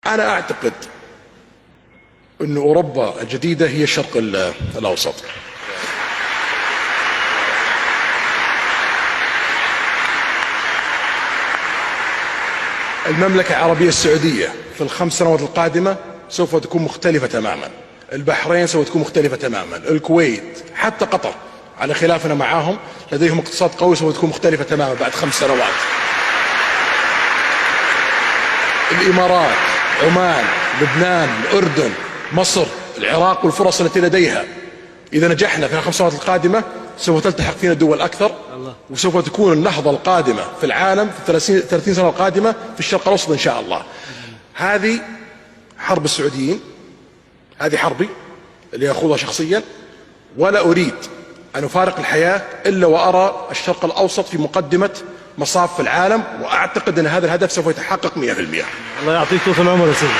أنا أعتقد أن أوروبا الجديدة هي الشرق الأوسط. المملكة العربية السعودية في ال5 سنوات القادمة سوف تكون مختلفة تماما. البحرين سوف تكون مختلفة تماما. الكويت، حتى قطر على خلافنا معهم لديهم اقتصاد قوي، سوف تكون مختلفة تماما بعد 5 سنوات. الإمارات، عمان، لبنان، الأردن، مصر، العراق والفرص التي لديها. إذا نجحنا في ال5 سنوات القادمة سوف تلتحق فينا دول أكثر، وسوف تكون النهضة القادمة في العالم في 30 سنة القادمة في الشرق الأوسط إن شاء الله. هذه حرب السعوديين، هذه حربي اللي أخوضها شخصيا، ولا أريد أن أفارق الحياة إلا وأرى الشرق الأوسط في مقدمة مصاف العالم، وأعتقد أن هذا الهدف سوف يتحقق 100%. الله يعطيك طول العمر يا سيدي.